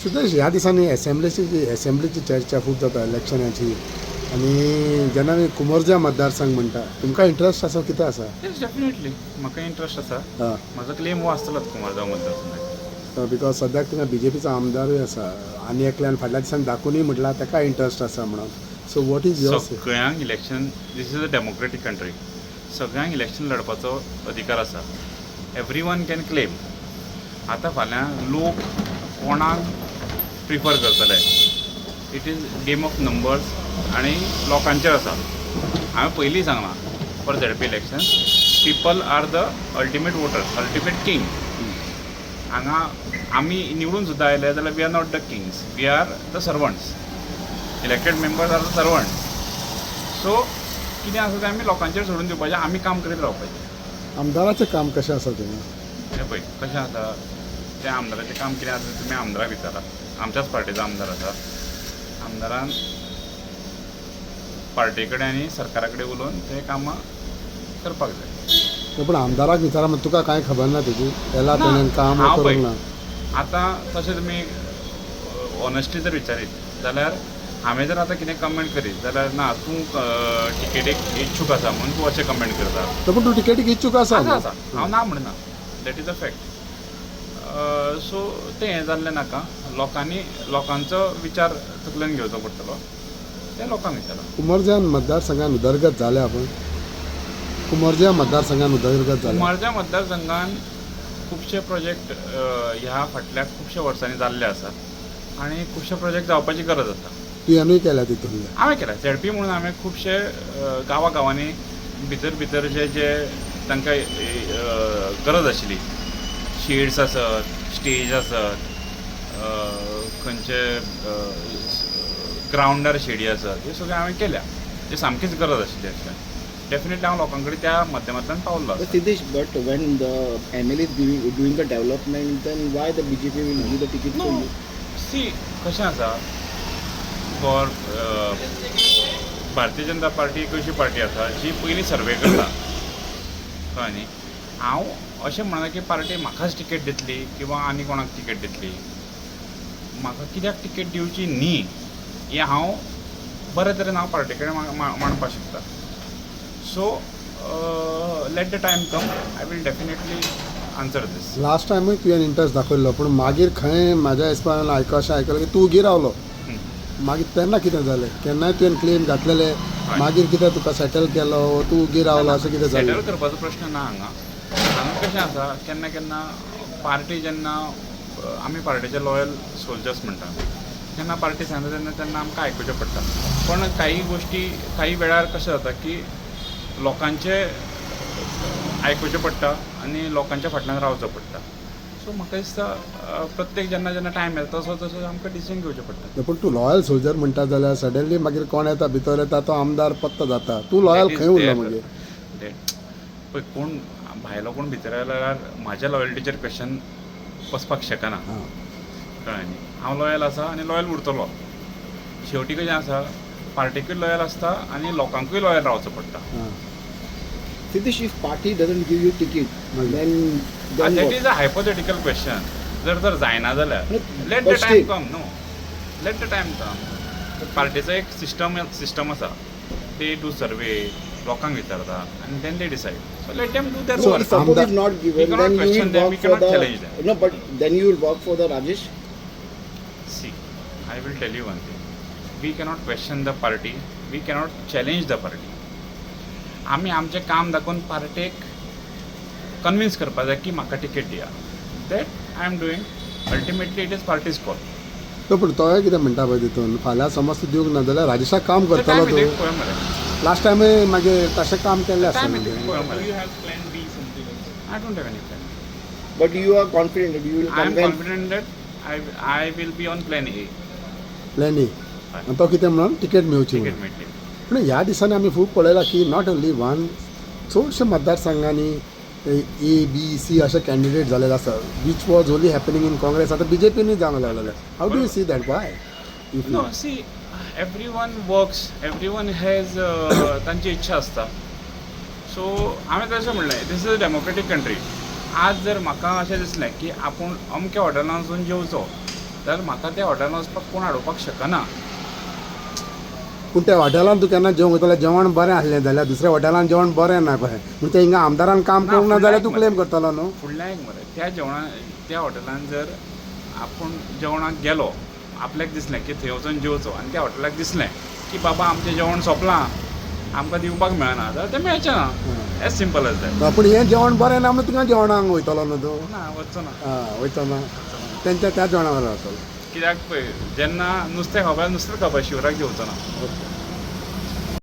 सिद्धेश, ह्या दिसांनी असेंब्लीची चर्चा खूप जाता इलेक्शनाची आणि जेन्ना आमी कुंभोर्जा मतदारसंघ म्हणटा तुमकां इंट्रस्ट आसा कितें आसा? येस डेफिनेटली म्हाका इंट्रस्ट आसा. म्हाजो क्लेम हो आसतलोच कुमारगांव मतदारसंघाक. बिकॉज सद्याक थिंगा बीजेपीचो आमदारूय आसा आनी एकल्यान फाटल्या दिसांनी दाखोवनूय म्हटलां ताका इंट्रस्ट आसा म्हणून. So what is your say? सगळ्यांक election, this is a democratic country. सगळ्यांक इलेक्शन लडपाचो अधिकार आसा. Every one can claim. आतां फाल्यां लोक कोणाक प्रिफर करतले, it is game of numbers आनी लोकांचेर आसा. हांवें पयलीं सांगलां for ZP election people are the ultimate voter, ultimate king. हांगा आमी निवडून सुद्दां आयले जाल्यार we are not the kings, we are the servants. Elected members R the servants. So कितें आसा तें आमी लोकांचेर सोडून दिवपाचें, आमी काम करीत रावपाचें. आमदाराचें काम कशें आसा थिंगा? हें पळय कशें आसा तें आमदाराचें काम कितें आसा तें तुमी आमदाराक विचारा. आमच्याच पार्टीचो आमदार आसा. आमदारान पार्टी कडेन आनी सरकारा कडेन उलोवन तें कामां करपाक जाय. पूण आमदाराक विचारा म्हणटा तुका कांय खबर ना तेजी? येला तेणेन काम हांव करूंक ना. आतां तशें तुमी ऑनेस्टली जर विचारीत जाल्यार हांवें जर आतां कितें कमेंट करीत जाल्यार ना तूं टिकेटीक इच्छूक आसा म्हणून तूं अशें कमेंट करता. पूण तूं टिकेटीक इच्छूक आसा? आसा हांव ना म्हणना. That is a fact. So तें हें जाल्लें नाका. लोकांचो विचार तकलेन घेवचो पडटलो. तें लोकांक विचारा. कुंभोर्जा मतदारसंघान उदरगत जाल्या पूण कुंभोर्जा मतदारसंघान उदरगत जाल्या. कुंभारजा मतदारसंघान खुबशे प्रोजेक्ट ह्या फाटल्या खुबशे वर्सांनी जाल्ले आसात आनी खुबशे प्रोजेक्ट जावपाची गरज आसा. तुवेंनूय केल्या तितून? हांवें केला झेडपी म्हणून हांवें खुबशे गांवांनी भितर जे तांकां गरज आशिल्ली, शेड्स आसत, स्टेज आसत, खंयचे ग्रावंडार शेडी आसत, ह्यो सगळ्यो हांवें केल्या. जे सामकीच गरज आशिल्ली अशें. डेफिनेटली हांव लोकां कडेन त्या माध्यमांतल्यान पावल्लो आसा. Siddesh, but when the MLA is doing the development, then why the BJP will give the ticket to you? See कशें आसा फॉर भारतीय जनता पार्टी एक अशी पार्टी आसा जी पयलीं सर्वे करता. कळ्ळें न्ही? हांव अशें म्हणना की पार्टी म्हाकाच टिकेट दितली किंवा आनी कोणाक टिकेट दितली. म्हाका कित्याक टिकेट दिवची न्ही हें हांव बरे तरेन हांव पार्टी कडेन मांडपाक शकता. So let the time come, I will definitely answer this. Last टायमूय तुवें इंट्रस्ट दाखयल्लो पूण मागीर खंय म्हाज्या हिसपान अशें आयकलां की तूं उगी रावलो. मागीर तेन्ना कितें जालें? केन्नाय तुवें क्लेम घातलेले मागीर कितें तुका सेटल केलो तूं उगी रावलो अशें कितें जालें? सेटल करपाचो प्रश्न ना हांगा. हांगा कशें आसा केन्ना पार्टी जेन्ना आमी पार्टीचे लॉयल सोल्जर्स म्हणटा जेन्ना पार्टी सांगता तेन्ना आमकां आयकुचें पडटा. पण काही वेळार कशें जाता की लोकांचे आयकुचें पडटा आनी लोकांच्या फाटल्यान रावचो पडटा. सो म्हाका दिसता प्रत्येक जेन्ना टायम येता तसो आमकां डिसिजन घेवचें पडटा. पूण तूं लॉयल सोल्जर म्हणटा जाल्यार सडनली मागीर कोण येता भितर येता तो आमदार पत्ता जाता. तूं लॉयल खंय उरलो मागीर? पळय कोण भायलो कोण भितर आयल्यार म्हाज्या लॉयल्टीचेर क्वेश्चन वचपाक शकना. कळ्ळें न्ही? हांव लॉयल आसा आनी लॉयल उरतलो. शेवटी कशें आसा पार्टीकूय लॉयल आसता आनी लोकांकूय लॉयल रावचो पडटा. Siddesh, if party doesn't give you ticket, then that what? Is a hypothetical question. जर जायना जाल्यार let the but time still- come. No let the time come. पार्टीचो एक सिस्टम आसा. ते डू सर्वे, लोकांक विचारता आनी then they decide. So let them do their So work. if suppose is not We given, cannot then you question will them, work we for cannot the challenge them. no, but then you will work for the Rajesh. See, I will tell you one thing. We cannot question the party. We cannot challenge the party. आमी आमचें काम दाखोवन partake convince करपा जाय की म्हाका ticket दिया. That I am doing. Ultimately it is parties call. पूण तोय कितें म्हणटा पळय तितून फाल्यां समज तूं दिवंक ना जाल्यार राजेशाक काम करतलो तूं. पळय मरे लास्ट टायमूय मागीर तशें काम केल्लें आसा टायम न्ही. पळय मरे. I don't have any plan. But you are confident that you will I am convince. Confident that I will be on plan A. प्लॅनी आनी तो कितें म्हणून टिकेट मेळची टिकेट म्हणून. मेळटली. पूण ह्या दिसांनी आमी खूब पळयलां की नॉट ओन्ली वन चडशे मतदारसंघांनी A-B-C अशे कॅन्डिडेट जालेले आसा which was only happening in Congress. आतां BJPनूय जावंक लागलेले. How do you see that? Why? No see everyone works, everyone has तांची इच्छा आसता. सो हांवें तशें म्हणलें this is a democratic country. आज जर म्हाका अशें दिसलें की आपूण अमक्या हॉटेलांत वचून जेवचो जाल्यार म्हाका त्या हॉटेलांत वचपाक कोण हाडोवपाक शकना. पूण त्या हॉटेलान तूं केन्ना जेवंक वयतलें जेवण बरें आसलें जाल्यार दुसऱ्या हॉटेलान जेवण बरें ना कशें म्हणजे हिंगा आमदारान काम करूंक ना जाल्यार तूं क्लेम करतलो न्हू. फुडल्या एक मरे त्या हॉटेलान जर आपूण जेवणाक गेलो, आपल्याक दिसलें की थंय वचून जेवचो आनी त्या हॉटेलाक दिसलें की बाबा आमचें जेवण सोंपलां, आमकां दिवपाक मेळना, जाल्यार तें मेळचें ना. As simple as that. पूण हें जेवण बरें ना म्हणून तुका जेवणाक वयतलो न्हू तूं. ना वचचो ना. वयचो ना तेंच्या त्या जेवणा बरोबर वतलो. कित्याक पळय जेन्ना नुस्तें खावपाक नुस्तें खावपाक शिवराक जेवचो ना.